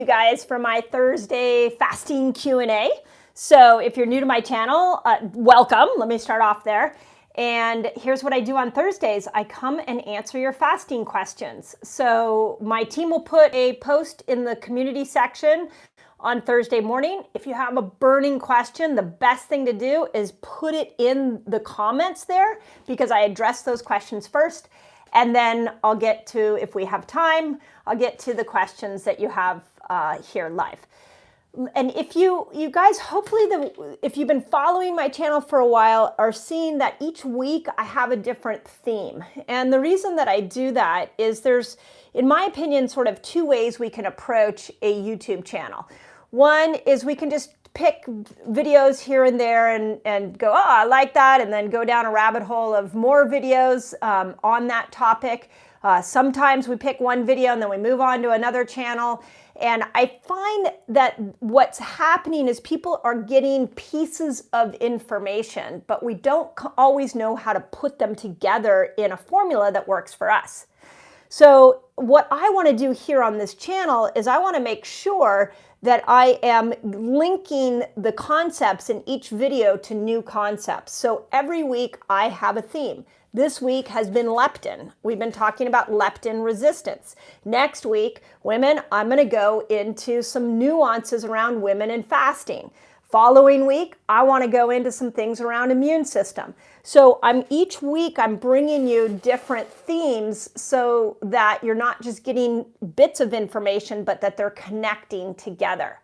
you guys for my Thursday fasting Q&A. So if you're new to my channel, welcome. Let me start off there. And here's what I do on Thursdays. I come and answer your fasting questions. So my team will put a post in the community section on Thursday morning. If you have a burning question, the best thing to do is put it in the comments there, because I address those questions first. And then I'll get to, if we have time, I'll get to the questions that you have here live. And if you guys, hopefully if you've been following my channel for a while, are seeing that each week I have a different theme. And the reason that I do that is there's, in my opinion, sort of two ways we can approach a YouTube channel. One is we can just pick videos here and there and go, oh, I like that, and then go down a rabbit hole of more videos on that topic. Sometimes we pick one video and then we move on to another channel. And I find that what's happening is people are getting pieces of information, but we don't always know how to put them together in a formula that works for us. So what I want to do here on this channel is I want to make sure that I am linking the concepts in each video to new concepts. So every week I have a theme. This week has been leptin. We've been talking about leptin resistance. Next week, women, I'm going to go into some nuances around women and fasting. Following week, I want to go into some things around immune system. So each week I'm bringing you different themes so that you're not just getting bits of information, but that they're connecting together.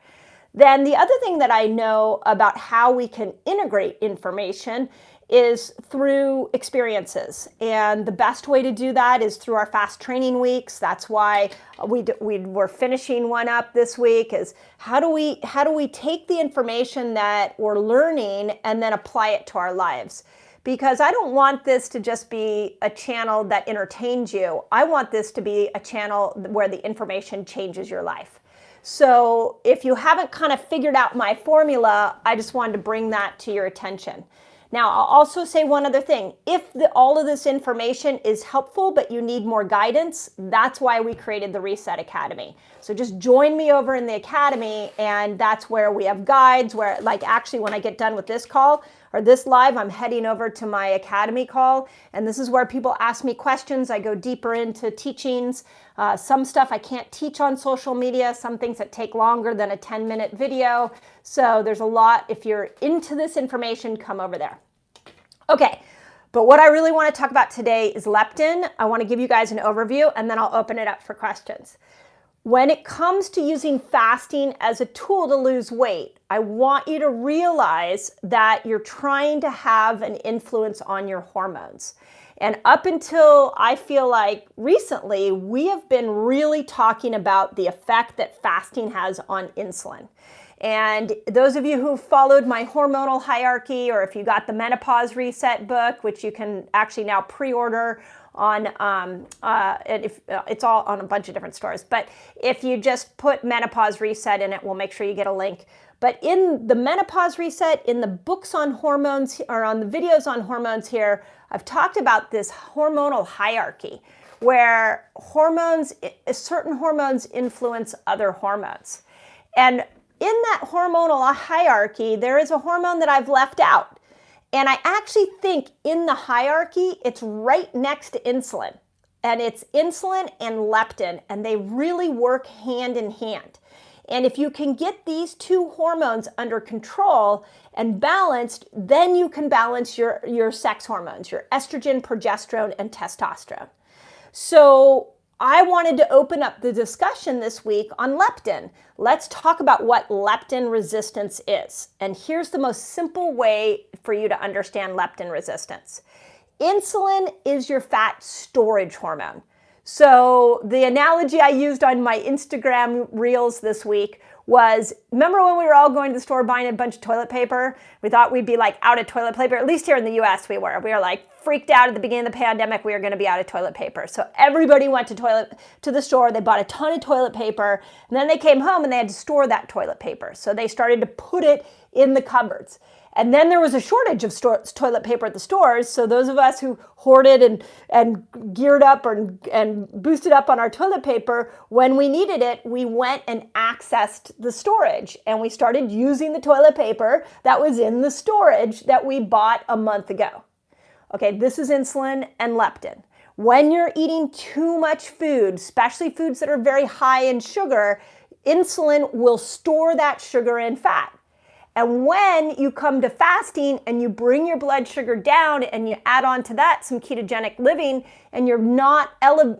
Then the other thing that I know about how we can integrate information is through experiences. And the best way to do that is through our fast training weeks. That's why we're finishing one up this week, is how do we take the information that we're learning and then apply it to our lives? Because I don't want this to just be a channel that entertains you. I want this to be a channel where the information changes your life. So if you haven't kind of figured out my formula, I just wanted to bring that to your attention. Now, I'll also say one other thing. If all of this information is helpful, but you need more guidance, that's why we created the Reset Academy. So just join me over in the Academy, and that's where we have guides, where, like, actually when I get done with this call or this live, I'm heading over to my Academy call, and this is where people ask me questions. I go deeper into teachings. Some stuff I can't teach on social media, some things that take longer than a 10-minute video. So there's a lot. If you're into this information, come over there. Okay, but what I really want to talk about today is leptin. I want to give you guys an overview, and then I'll open it up for questions. When it comes to using fasting as a tool to lose weight, I want you to realize that you're trying to have an influence on your hormones. And up until, I feel like recently, we have been really talking about the effect that fasting has on insulin. And those of you who followed my hormonal hierarchy, or if you got the Menopause Reset book, which you can actually now pre-order on, it's all on a bunch of different stores. But if you just put Menopause Reset in it, we'll make sure you get a link. But in the Menopause Reset, in the books on hormones, or on the videos on hormones here, I've talked about this hormonal hierarchy, where certain hormones influence other hormones. And in that hormonal hierarchy, there is a hormone that I've left out. And I actually think in the hierarchy, it's right next to insulin. And it's insulin and leptin, and they really work hand in hand. And if you can get these two hormones under control and balanced, then you can balance your sex hormones, your estrogen, progesterone, and testosterone. So I wanted to open up the discussion this week on leptin. Let's talk about what leptin resistance is. And here's the most simple way for you to understand leptin resistance. Insulin is your fat storage hormone. So the analogy I used on my Instagram reels this week was, remember when we were all going to the store buying a bunch of toilet paper? We thought we'd be like out of toilet paper. At least here in the US we were. We were like freaked out at the beginning of the pandemic we were going to be out of toilet paper. So everybody went to the store. They bought a ton of toilet paper, and then they came home and they had to store that toilet paper. So they started to put it in the cupboards. And then there was a shortage of toilet paper at the stores. So those of us who hoarded and geared up and boosted up on our toilet paper, when we needed it, we went and accessed the storage. And we started using the toilet paper that was in the storage that we bought a month ago. Okay, this is insulin and leptin. When you're eating too much food, especially foods that are very high in sugar, insulin will store that sugar in fat. And when you come to fasting and you bring your blood sugar down and you add on to that some ketogenic living and you're not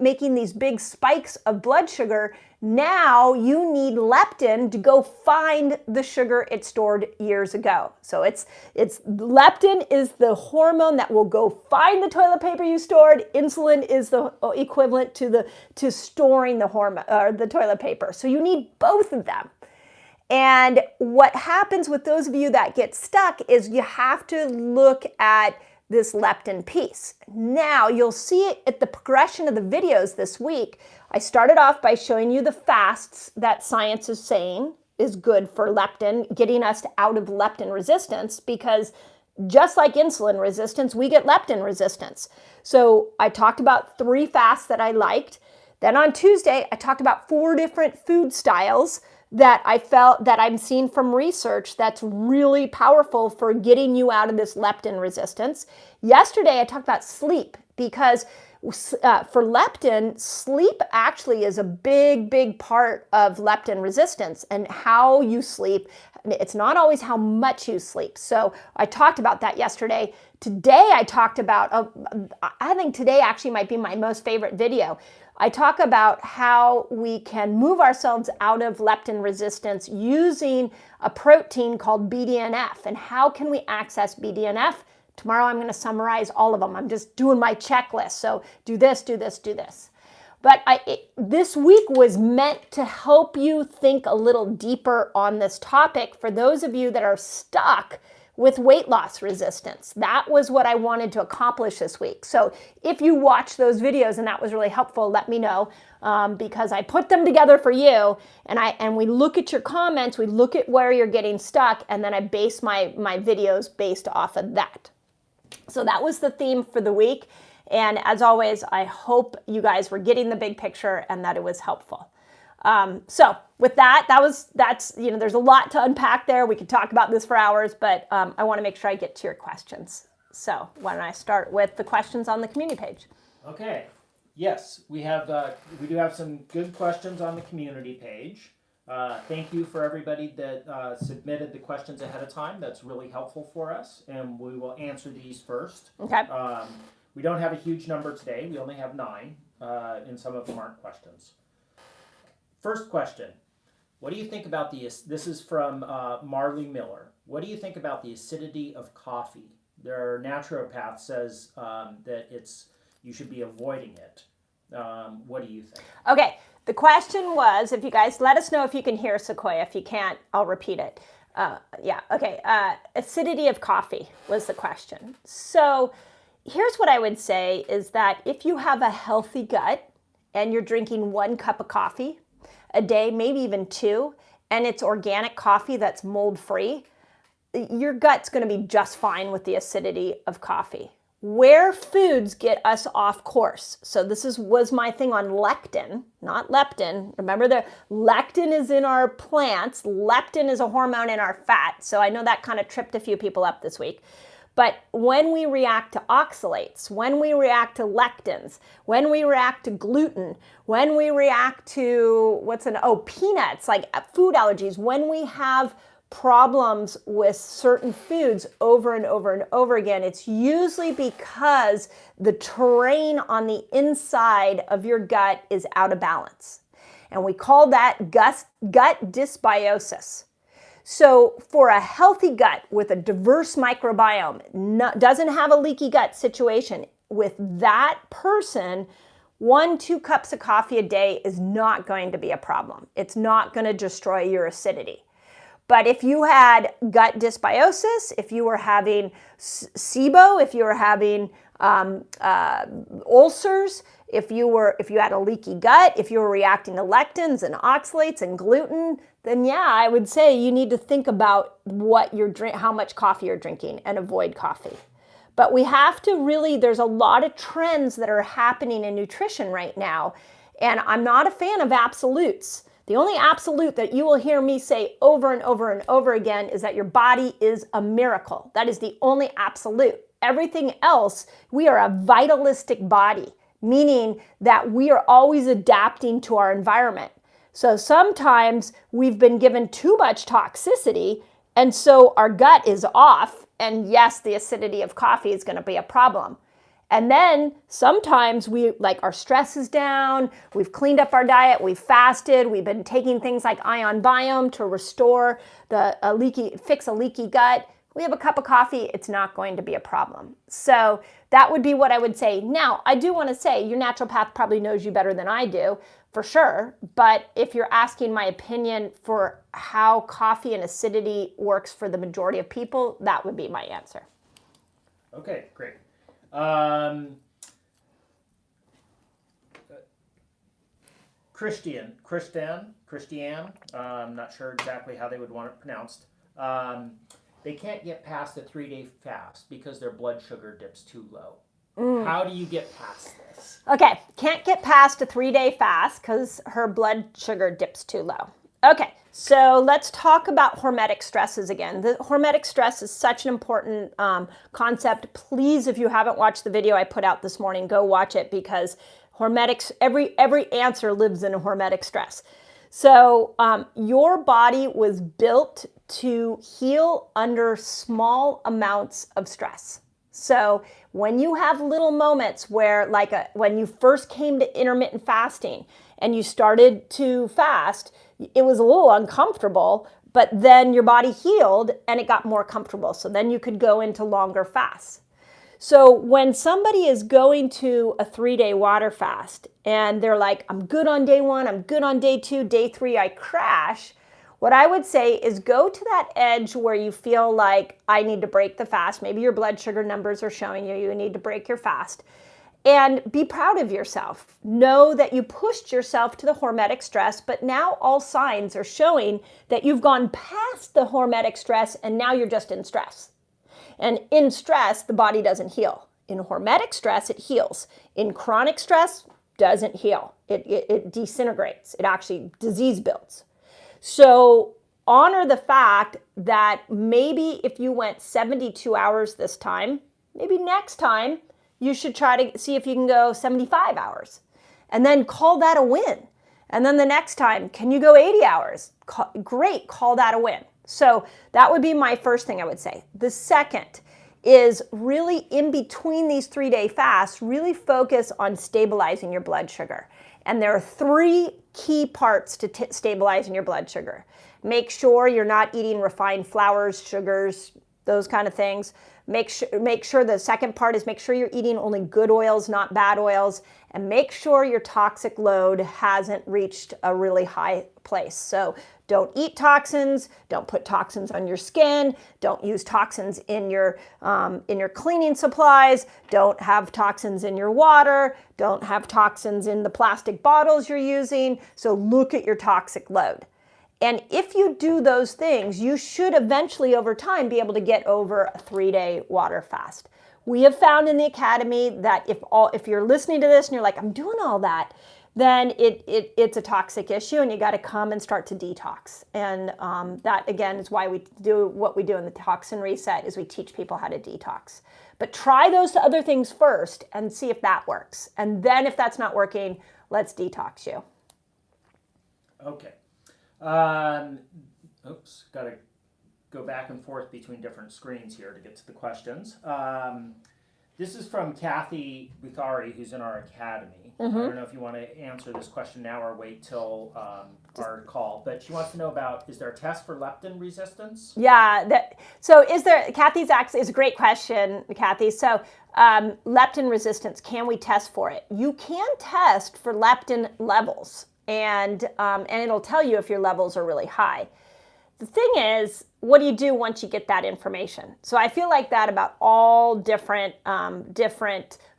making these big spikes of blood sugar, now you need leptin to go find the sugar it stored years ago. So it's leptin is the hormone that will go find the toilet paper you stored. Insulin is the equivalent to storing the hormone or the toilet paper. So you need both of them. And what happens with those of you that get stuck is you have to look at this leptin piece. Now, you'll see it at the progression of the videos this week. I started off by showing you the fasts that science is saying is good for leptin, getting us out of leptin resistance, because just like insulin resistance, we get leptin resistance. So I talked about 3 fasts that I liked. Then on Tuesday, I talked about 4 different food styles that I felt that I'm seeing from research that's really powerful for getting you out of this leptin resistance. Yesterday, I talked about sleep, because for leptin, sleep actually is a big part of leptin resistance, and how you sleep. It's not always how much you sleep. So I talked about that yesterday. Today, I talked about, I think today actually might be my most favorite video. I talk about how we can move ourselves out of leptin resistance using a protein called BDNF, and how can we access BDNF. Tomorrow I'm going to summarize all of them. I'm just doing my checklist. So do this, do this, do this. But this week was meant to help you think a little deeper on this topic for those of you that are stuck with weight loss resistance. That was what I wanted to accomplish this week. So if you watch those videos and that was really helpful, let me know, because I put them together for you, and we look at your comments, we look at where you're getting stuck, and then I base my videos based off of that. So that was the theme for the week. And as always, I hope you guys were getting the big picture and that it was helpful. So with that's, there's a lot to unpack there. We could talk about this for hours, but I want to make sure I get to your questions. So why don't I start with the questions on the community page? Okay. Yes, we do have some good questions on the community page. Thank you for everybody that submitted the questions ahead of time. That's really helpful for us, and we will answer these first. Okay. We don't have a huge number today. We only have 9, and some of them aren't questions. First question, what do you think about this is from Marley Miller. What do you think about the acidity of coffee? Their naturopath says that you should be avoiding it. What do you think? Okay, the question was, if you guys let us know if you can hear Sequoia. If you can't, I'll repeat it. Acidity of coffee was the question. So here's what I would say is that if you have a healthy gut and you're drinking 1 cup of coffee a day, maybe even 2, and it's organic coffee that's mold-free, your gut's going to be just fine with the acidity of coffee. Where foods get us off course. So this was my thing on lectin, not leptin. Remember, the lectin is in our plants. Leptin is a hormone in our fat. So I know that kind of tripped a few people up this week. But when we react to oxalates, when we react to lectins, when we react to gluten, when we react to peanuts, like food allergies, when we have problems with certain foods over and over and over again, it's usually because the terrain on the inside of your gut is out of balance. And we call that gut dysbiosis. So for a healthy gut with a diverse microbiome, doesn't have a leaky gut situation, with that person, 1-2 cups of coffee a day is not going to be a problem. It's not going to destroy your acidity. But if you had gut dysbiosis, if you were having SIBO, if you were having ulcers, if you had a leaky gut, if you were reacting to lectins and oxalates and gluten, then yeah, I would say you need to think about how much coffee you're drinking and avoid coffee. But we have to really, there's a lot of trends that are happening in nutrition right now, and I'm not a fan of absolutes. The only absolute that you will hear me say over and over and over again is that your body is a miracle. That is the only absolute. Everything else, we are a vitalistic body, meaning that we are always adapting to our environment. So sometimes we've been given too much toxicity, and so our gut is off, and yes, the acidity of coffee is going to be a problem. And then sometimes our stress is down, we've cleaned up our diet, we've fasted, we've been taking things like ion biome to restore fix a leaky gut. We have a cup of coffee, it's not going to be a problem. So that would be what I would say. Now, I do want to say your naturopath probably knows you better than I do, for sure. But if you're asking my opinion for how coffee and acidity works for the majority of people, that would be my answer. Okay, great. Christian, I'm not sure exactly how they would want it pronounced. They can't get past a 3-day fast because their blood sugar dips too low. How do you get past this? Okay, can't get past a 3-day fast because her blood sugar dips too low. Okay, so let's talk about hormetic stresses again. The hormetic stress is such an important concept. Please, if you haven't watched the video I put out this morning, go watch it because hormetics, every answer lives in a hormetic stress. So your body was built to heal under small amounts of stress. So when you have little moments where, when you first came to intermittent fasting and you started to fast, it was a little uncomfortable, but then your body healed and it got more comfortable. So then you could go into longer fasts. So when somebody is going to a 3-day water fast and they're like, I'm good on day 1, I'm good on day 2, day 3, I crash. What I would say is go to that edge where you feel like I need to break the fast. Maybe your blood sugar numbers are showing you need to break your fast. And be proud of yourself. Know that you pushed yourself to the hormetic stress, but now all signs are showing that you've gone past the hormetic stress and now you're just in stress. And in stress, the body doesn't heal. In hormetic stress, it heals. In chronic stress, doesn't heal. It disintegrates. It actually disease builds. So honor the fact that maybe if you went 72 hours this time, maybe next time you should try to see if you can go 75 hours and then call that a win. And then the next time, can you go 80 hours? Great, call that a win. So that would be my first thing I would say. The second is really in between these 3-day fasts, really focus on stabilizing your blood sugar. And there are 3 key parts to stabilizing your blood sugar. Make sure you're not eating refined flours, sugars, those kind of things. Make sure the second part is make sure you're eating only good oils, not bad oils, and make sure your toxic load hasn't reached a really high place. So don't eat toxins, don't put toxins on your skin, don't use toxins in your cleaning supplies, don't have toxins in your water, don't have toxins in the plastic bottles you're using. So look at your toxic load. And if you do those things, you should eventually over time be able to get over a 3-day water fast. We have found in the academy that if you're listening to this and you're like, I'm doing all that, then it's a toxic issue and you got to come and start to detox. And that again is why we do what we do in the Toxin Reset is we teach people how to detox. But try those other things first and see if that works. And then if that's not working, let's detox you. Okay. Got to go back and forth between different screens here to get to the questions. This is from Kathy Bukhari, who's in our academy. I don't know if you want to answer this question now or wait till our call, but she wants to know about, is there a test for leptin resistance? Yeah. Kathy's actually is a great question, Kathy. So leptin resistance, can we test for it? You can test for leptin levels, and it'll tell you if your levels are really high. The thing is, what do you do once you get that information? So I feel like that about all different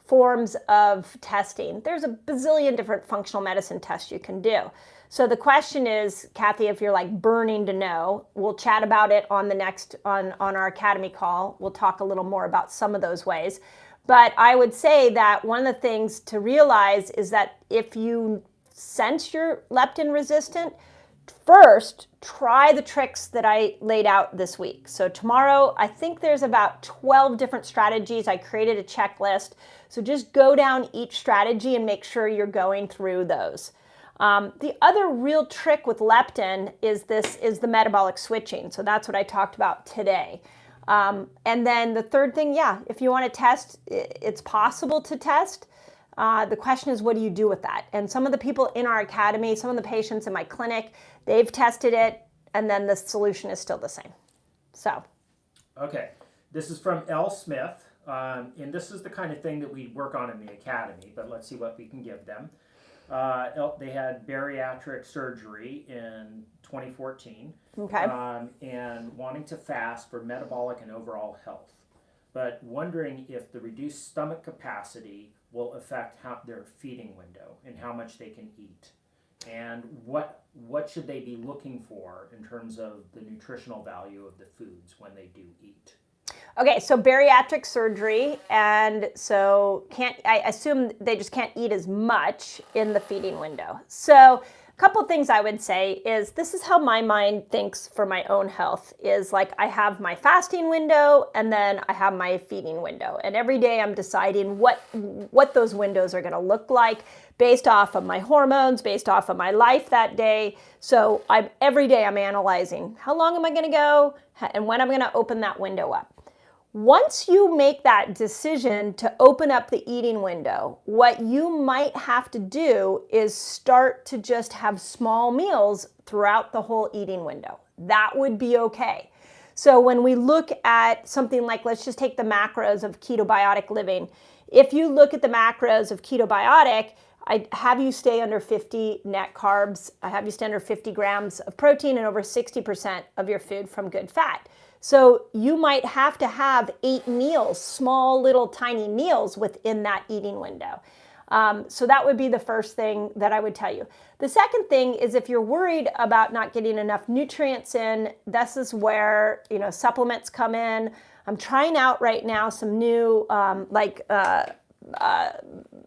forms of testing. There's a bazillion different functional medicine tests you can do. So the question is, Kathy, if you're like burning to know, we'll chat about it on the next, on our academy call. We'll talk a little more about some of those ways. But I would say that one of the things to realize is that if you sense you're leptin resistant, first, try the tricks that I laid out this week. So tomorrow, I think there's about 12 different strategies. I created a checklist. So just go down each strategy and make sure you're going through those. The other real trick with leptin is the metabolic switching. So that's what I talked about today. And then the third thing, if you want to test, it's possible to test. The question is, what do you do with that? And some of the people in our academy, some of the patients in my clinic, they've tested it, and then the solution is still the same. So. Okay. This is from L. Smith, and this is the kind of thing that we work on in the academy, but let's see what we can give them. They had bariatric surgery in 2014, and wanting to fast for metabolic and overall health, but wondering if the reduced stomach capacity will affect their feeding window and how much they can eat, and what should they be looking for in terms of the nutritional value of the foods when they do eat. Okay, so bariatric surgery, and so I assume they just can't eat as much in the feeding window. So a couple things I would say is, this is how my mind thinks for my own health, is like I have my fasting window and then I have my feeding window. And every day I'm deciding what those windows are gonna look like based off of my hormones, based off of my life that day. So every day I'm analyzing, how long am I gonna go and when I'm gonna open that window up. Once you make that decision to open up the eating window, what you might have to do is start to just have small meals throughout the whole eating window. That would be okay. So when we look at something like, let's just take the macros of ketobiotic living. If you look at the macros of ketobiotic, I have you stay under 50 net carbs, I have you stay under 50 grams of protein and over 60% of your food from good fat. So you might have to have 8 meals, small little tiny meals within that eating window. So that would be the first thing that I would tell you. The second thing is, if you're worried about not getting enough nutrients in, this is where supplements come in. I'm trying out right now some new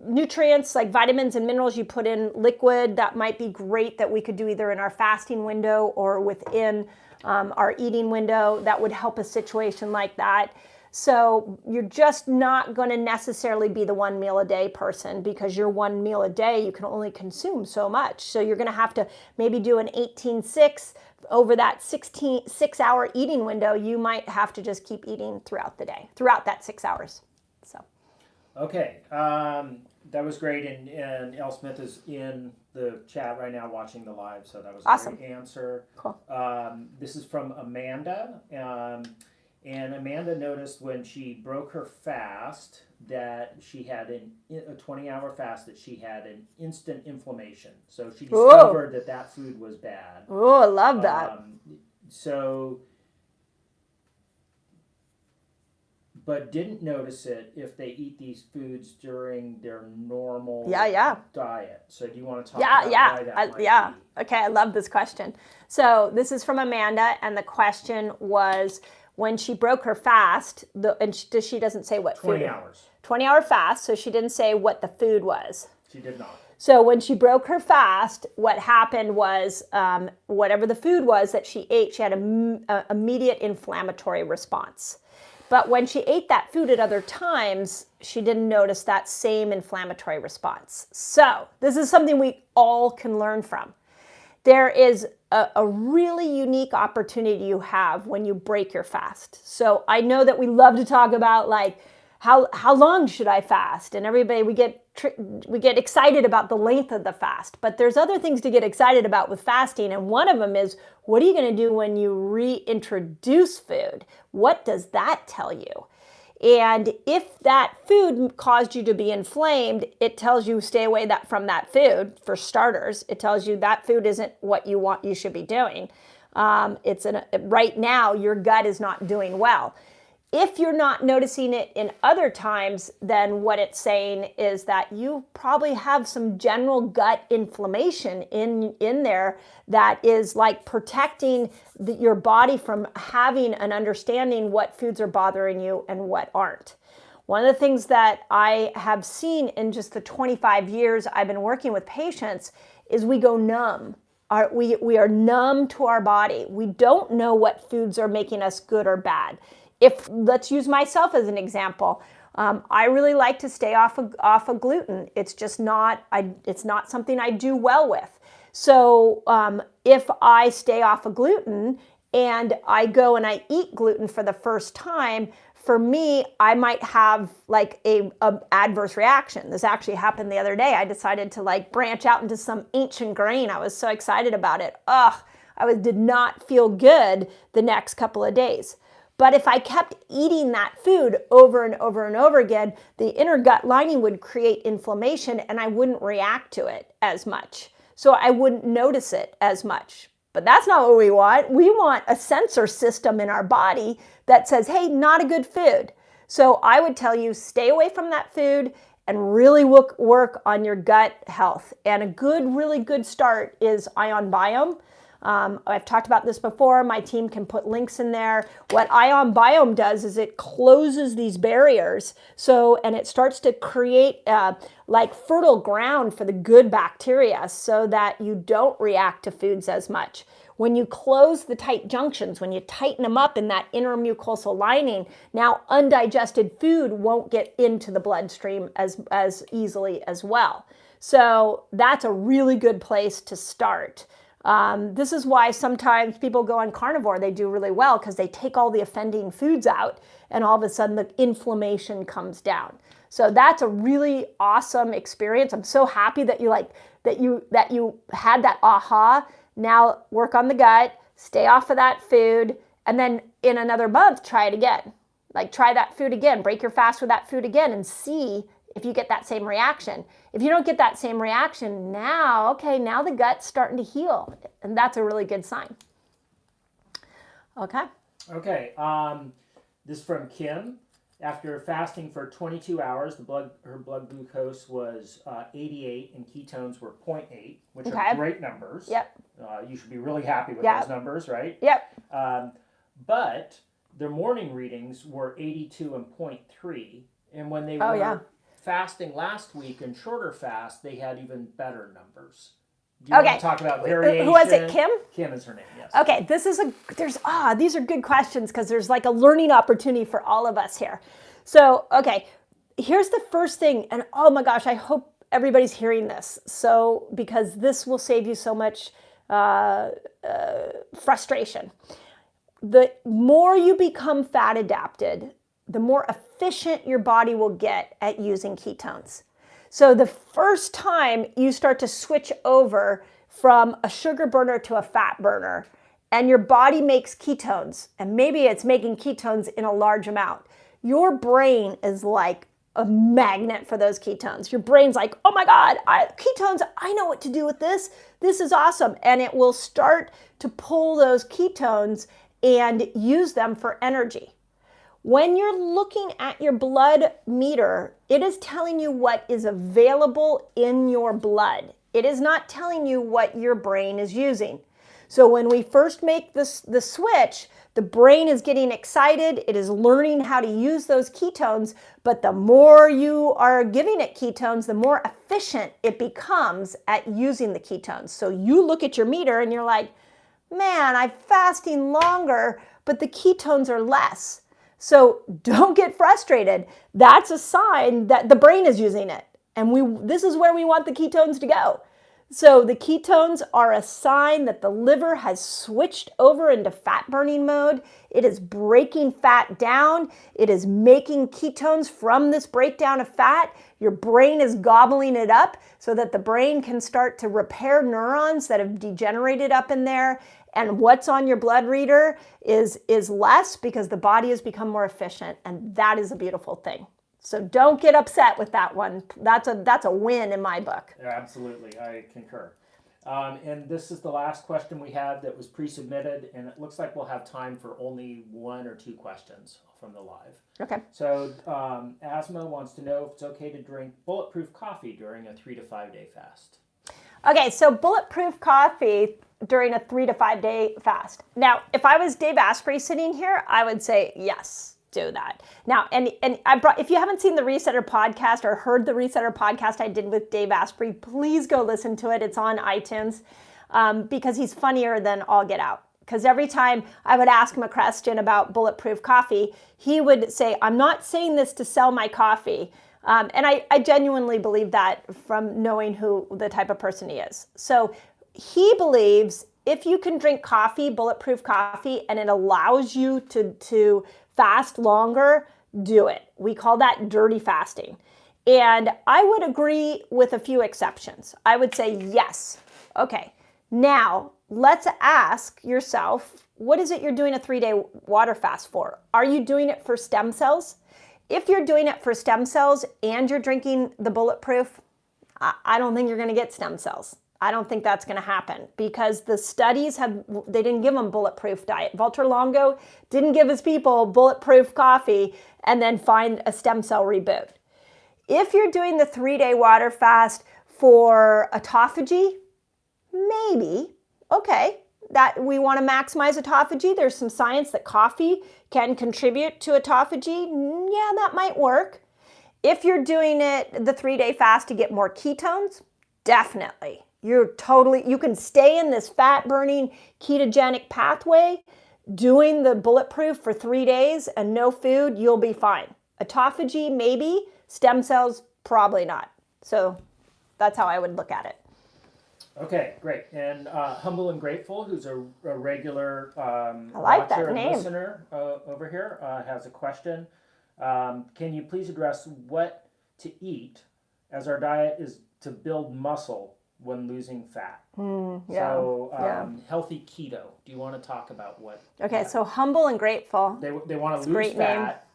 nutrients like vitamins and minerals you put in liquid that might be great, that we could do either in our fasting window or within our eating window. That would help a situation like that. So you're just not going to necessarily be the 1 meal a day person, because your 1 meal a day, you can only consume so much. So you're going to have to maybe do an 18-6 over that 6-hour eating window. You might have to just keep eating throughout the day, throughout that 6 hours. So. Okay. That was great, and L. Smith is in the chat right now watching the live, so that was awesome. A great answer. Cool. This is from Amanda, and Amanda noticed when she broke her fast that she had a 20-hour fast, that she had an instant inflammation. So she discovered that food was bad. Oh, I love that. But didn't notice it if they eat these foods during their normal diet. So do you want to talk about why that might be? Okay, I love this question. So this is from Amanda, and the question was, when she broke her fast, she doesn't say what 20 food. 20 hours. 20-hour fast, so she didn't say what the food was. She did not. So when she broke her fast, what happened was, whatever the food was that she ate, she had an immediate inflammatory response. But when she ate that food at other times, she didn't notice that same inflammatory response. So this is something we all can learn from. There is a really unique opportunity you have when you break your fast. So I know that we love to talk about like how long should I fast? And everybody, we get excited about the length of the fast, but there's other things to get excited about with fasting. And one of them is, what are you going to do when you reintroduce food? What does that tell you? And if that food caused you to be inflamed, it tells you stay away from that food. For starters, it tells you that food isn't what you should be doing. Right now, your gut is not doing well. If you're not noticing it in other times, then what it's saying is that you probably have some general gut inflammation in there that is like protecting your body from having an understanding what foods are bothering you and what aren't. One of the things that I have seen in just the 25 years I've been working with patients is we go numb. We are numb to our body. We don't know what foods are making us good or bad. Let's use myself as an example. I really like to stay off of gluten. It's just not something I do well with. So if I stay off of gluten and I go and I eat gluten for the first time, for me, I might have like a adverse reaction. This actually happened the other day. I decided to like branch out into some ancient grain. I was so excited about it. Did not feel good the next couple of days. But if I kept eating that food over and over and over again, the inner gut lining would create inflammation and I wouldn't react to it as much. So I wouldn't notice it as much. But that's not what we want. We want a sensor system in our body that says, hey, not a good food. So I would tell you, stay away from that food and really work on your gut health. And a really good start is Ion Biome. I've talked about this before. My team can put links in there. What Ion Biome does is it closes these barriers, and it starts to create like fertile ground for the good bacteria so that you don't react to foods as much. When you close the tight junctions, when you tighten them up in that inner mucosal lining, now undigested food won't get into the bloodstream as easily as well. So that's a really good place to start. This is why sometimes people go on carnivore, they do really well because they take all the offending foods out and all of a sudden the inflammation comes down. So that's a really awesome experience. I'm so happy that you had that aha. Now work on the gut, stay off of that food, and then in another month, try it again. Like try that food again, break your fast with that food again and see if you get that same reaction. If you don't get that same reaction, now the gut's starting to heal. And that's a really good sign. Okay. Okay. This is from Kim. After fasting for 22 hours, her blood glucose was 88 and ketones were 0.8, which are great numbers. Yep. You should be really happy with those numbers, right? Yep. But their morning readings were 82 and 0.3. And when they were fasting last week and shorter fast, they had even better numbers. Do you want to talk about variation? Who was it, Kim? Kim is her name, yes. Okay, these are good questions because there's like a learning opportunity for all of us here. So, okay, here's the first thing, and oh my gosh, I hope everybody's hearing this. So, because this will save you so much frustration. The more you become fat adapted, the more efficient your body will get at using ketones. So the first time you start to switch over from a sugar burner to a fat burner, and your body makes ketones, and maybe it's making ketones in a large amount, your brain is like a magnet for those ketones. Your brain's like, oh my God, ketones, I know what to do with this. This is awesome. And it will start to pull those ketones and use them for energy. When you're looking at your blood meter, it is telling you what is available in your blood. It is not telling you what your brain is using. So when we first make the switch, the brain is getting excited. It is learning how to use those ketones, but the more you are giving it ketones, the more efficient it becomes at using the ketones. So you look at your meter and you're like, man, I'm fasting longer, but the ketones are less. So don't get frustrated. That's a sign that the brain is using it. And this is where we want the ketones to go. So the ketones are a sign that the liver has switched over into fat burning mode. It is breaking fat down. It is making ketones from this breakdown of fat. Your brain is gobbling it up so that the brain can start to repair neurons that have degenerated up in there. And what's on your blood reader is less because the body has become more efficient. And that is a beautiful thing. So don't get upset with that one. That's a win in my book. Yeah, absolutely, I concur. And this is the last question we had that was pre-submitted, and it looks like we'll have time for only 1 or 2 questions from the live. Okay. So Asma wants to know if it's okay to drink bulletproof coffee during a 3 to 5 day fast. Okay, so bulletproof coffee during a 3 to 5 day fast. Now, if I was Dave Asprey sitting here, I would say yes. Do that. Now, and if you haven't seen the Resetter podcast or heard the Resetter podcast I did with Dave Asprey, please go listen to it. It's on iTunes because he's funnier than all get out. Because every time I would ask him a question about bulletproof coffee, he would say, I'm not saying this to sell my coffee. And I genuinely believe that from knowing who the type of person he is. So he believes if you can drink coffee, bulletproof coffee, and it allows you to fast longer, do it. We call that dirty fasting. And I would agree with a few exceptions. I would say yes. Okay, now let's ask yourself, what is it you're doing a 3-day water fast for? Are you doing it for stem cells? If you're doing it for stem cells and you're drinking the bulletproof, I don't think you're going to get stem cells. I don't think that's going to happen because the studies they didn't give them bulletproof diet. Walter Longo didn't give his people bulletproof coffee and then find a stem cell reboot. If you're doing the 3-day water fast for autophagy, maybe, okay, that we want to maximize autophagy. There's some science that coffee can contribute to autophagy. Yeah, that might work. If you're doing it, the 3-day fast to get more ketones, definitely. You can stay in this fat burning ketogenic pathway doing the bulletproof for 3 days and no food, you'll be fine. Autophagy, maybe. Stem cells, probably not. So that's how I would look at it. Okay, great. And Humble and Grateful, who's a regular I like watcher that and name. listener over here, has a question. Can you please address what to eat as our diet is to build muscle when losing fat? Healthy keto. Do you want to talk about what? Okay, so Humble and Grateful. They want to lose fat,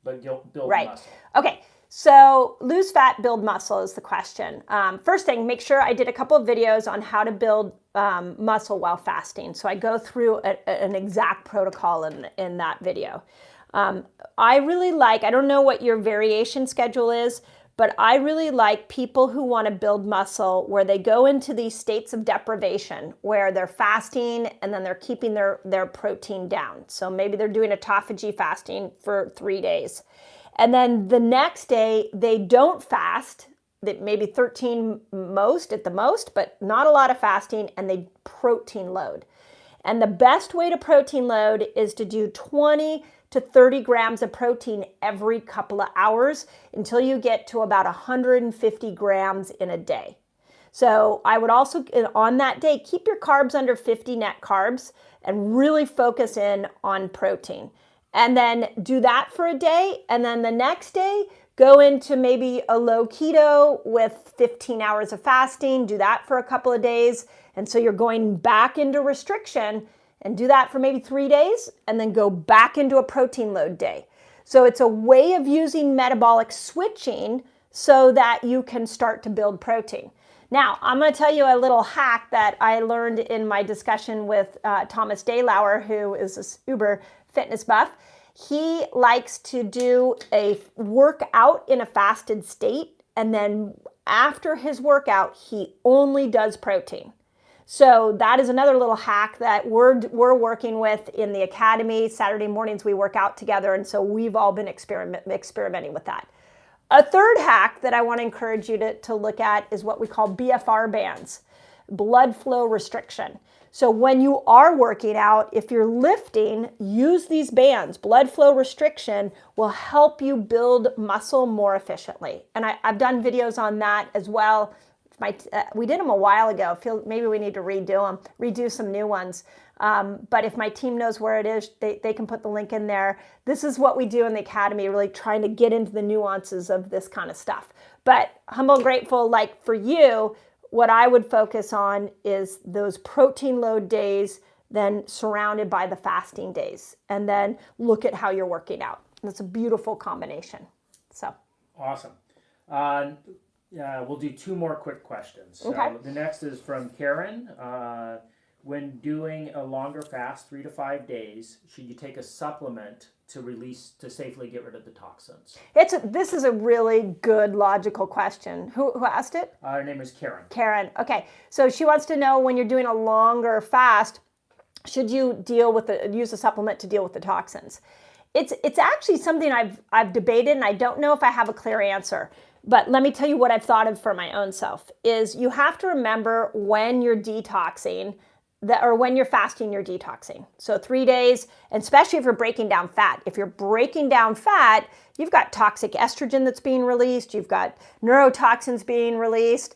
but build muscle. Okay, so lose fat, build muscle is the question. First thing, make sure I did a couple of videos on how to build muscle while fasting. So I go through an exact protocol in that video. I really I don't know what your variation schedule is, but I really like people who want to build muscle where they go into these states of deprivation where they're fasting and then they're keeping their protein down. So maybe they're doing autophagy fasting for 3 days. And then the next day they don't fast, that maybe 13 at the most, but not a lot of fasting, and they protein load. And the best way to protein load is to do 20 to 30 grams of protein every couple of hours until you get to about 150 grams in a day. So I would also, on that day, keep your carbs under 50 net carbs and really focus in on protein. And then do that for a day. And then the next day, go into maybe a low keto with 15 hours of fasting. Do that for a couple of days. And so you're going back into restriction, and do that for maybe 3 days and then go back into a protein load day. So it's a way of using metabolic switching so that you can start to build protein. Now, I'm going to tell you a little hack that I learned in my discussion with Thomas Daylauer, who is this uber fitness buff. He likes to do a workout in a fasted state, and then after his workout, he only does protein. So that is another little hack that we're working with in the academy. Saturday mornings we work out together, and so we've all been experimenting with that. A third hack that I want to encourage you to look at is what we call BFR bands, blood flow restriction. So when you are working out, if you're lifting, use these bands. Blood flow restriction will help you build muscle more efficiently. And I've done videos on that as well. we did them a while ago. Maybe we need to redo some new ones. But if my team knows where it is, they can put the link in there. This is what we do in the academy, really trying to get into the nuances of this kind of stuff. But humble and grateful, like for you, what I would focus on is those protein load days, then surrounded by the fasting days, and then look at how you're working out. That's a beautiful combination. So awesome. We'll do 2 more quick questions. So okay. The next is from Karen. When doing a longer fast, 3 to 5 days, should you take a supplement to safely get rid of the toxins? This is a really good logical question. Who asked it? Her name is Karen. Karen. Okay. So she wants to know, when you're doing a longer fast, should you use a supplement to deal with the toxins? It's actually something I've debated, and I don't know if I have a clear answer. But let me tell you what I've thought of for my own self is you have to remember when you're detoxing or when you're fasting, you're detoxing. So 3 days, and especially if you're breaking down fat. If you're breaking down fat, you've got toxic estrogen that's being released. You've got neurotoxins being released.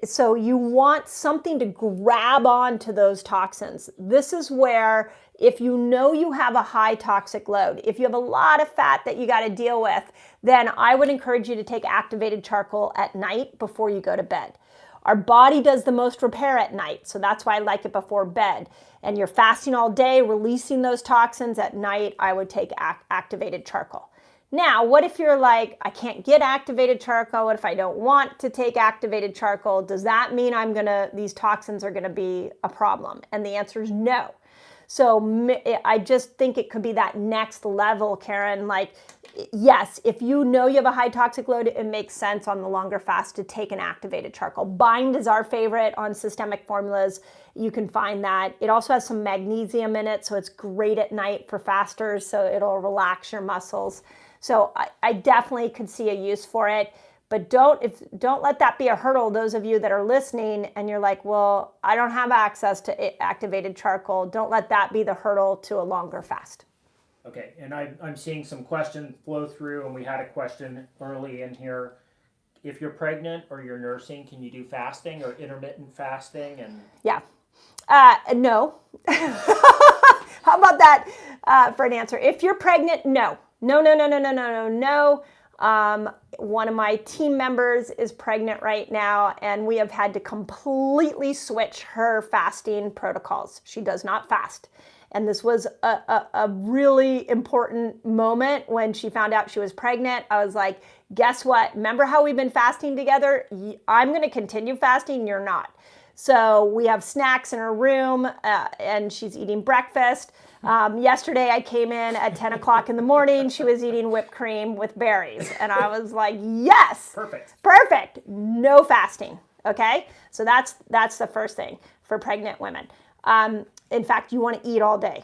So you want something to grab onto those toxins. This is where, if you know you have a high toxic load, if you have a lot of fat that you got to deal with, then I would encourage you to take activated charcoal at night before you go to bed. Our body does the most repair at night, so that's why I like it before bed. And you're fasting all day, releasing those toxins at night, I would take activated charcoal. Now, what if you're like, I can't get activated charcoal? What if I don't want to take activated charcoal? Does that mean these toxins are gonna be a problem? And the answer is no. So I just think it could be that next level, Karen. Like, yes, if you know you have a high toxic load, it makes sense on the longer fast to take an activated charcoal. Bind is our favorite on systemic formulas. You can find that. It also has some magnesium in it, so it's great at night for fasters, so it'll relax your muscles. So I definitely could see a use for it. But don't let that be a hurdle, those of you that are listening and you're like, well, I don't have access to activated charcoal. Don't let that be the hurdle to a longer fast. Okay, and I'm seeing some questions flow through, and we had a question early in here. If you're pregnant or you're nursing, can you do fasting or intermittent fasting? And yeah, no. How about that for an answer? If you're pregnant, no. One of my team members is pregnant right now, and we have had to completely switch her fasting protocols. She does not fast. And this was a really important moment when she found out she was pregnant. I was like, guess what? Remember how we've been fasting together? I'm going to continue fasting. You're not. So we have snacks in her room, and she's eating breakfast. Yesterday I came in at 10 o'clock in the morning. She was eating whipped cream with berries. And I was like, yes, perfect. No fasting. Okay. So that's the first thing for pregnant women. In fact, you want to eat all day.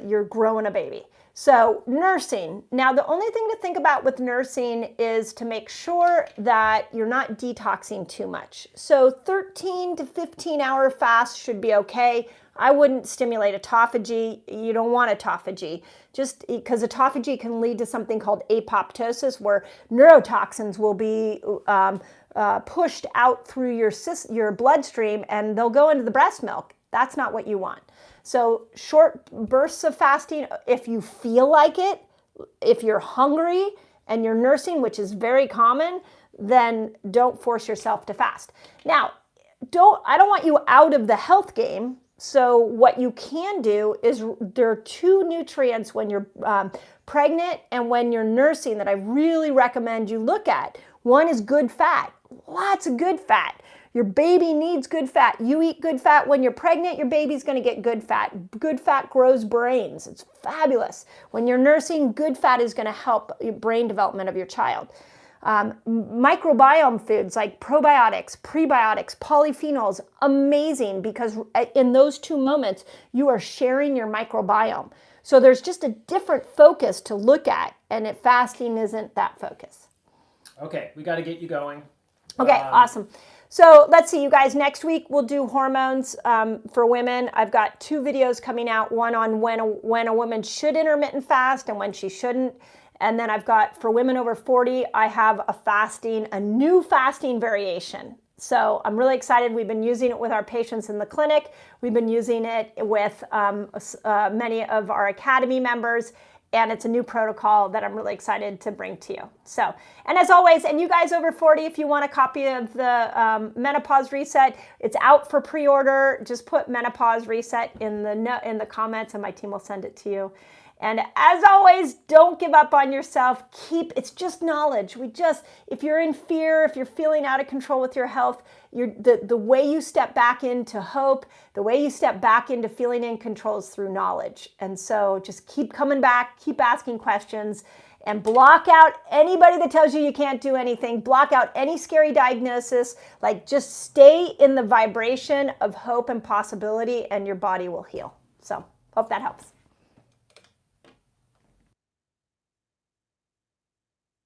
You're growing a baby. So nursing. Now, the only thing to think about with nursing is to make sure that you're not detoxing too much. So 13 to 15 hour fast should be okay. I wouldn't stimulate autophagy. You don't want autophagy, just because autophagy can lead to something called apoptosis, where neurotoxins will be pushed out through your bloodstream, and they'll go into the breast milk. That's not what you want. So short bursts of fasting, if you feel like it, if you're hungry and you're nursing, which is very common, then don't force yourself to fast. Now, I don't want you out of the health game. So what you can do is, there are 2 nutrients when you're pregnant and when you're nursing that I really recommend you look at. One is good fat, lots of good fat. Your baby needs good fat. You eat good fat when you're pregnant, your baby's going to get good fat. Good fat grows brains. It's fabulous. When you're nursing, good fat is going to help brain development of your child. Microbiome foods like probiotics, prebiotics, polyphenols, amazing, because in those 2 moments, you are sharing your microbiome. So there's just a different focus to look at, and fasting isn't that focus. Okay, we got to get you going. Okay, awesome. So let's see, you guys, next week we'll do hormones for women. I've got 2 videos coming out, one on when a woman should intermittent fast and when she shouldn't. And then I've got, for women over 40, I have a new fasting variation. So I'm really excited. We've been using it with our patients in the clinic. We've been using it with many of our academy members. And it's a new protocol that I'm really excited to bring to you. So, and as always, and you guys over 40, if you want a copy of the Menopause Reset, it's out for pre-order. Just put Menopause Reset in the comments and my team will send it to you. And as always, don't give up on yourself. It's just knowledge. If you're in fear, if you're feeling out of control with your health, the way you step back into hope, the way you step back into feeling in control is through knowledge. And so just keep coming back, keep asking questions, and block out anybody that tells you you can't do anything. Block out any scary diagnosis. Like, just stay in the vibration of hope and possibility, and your body will heal. So hope that helps.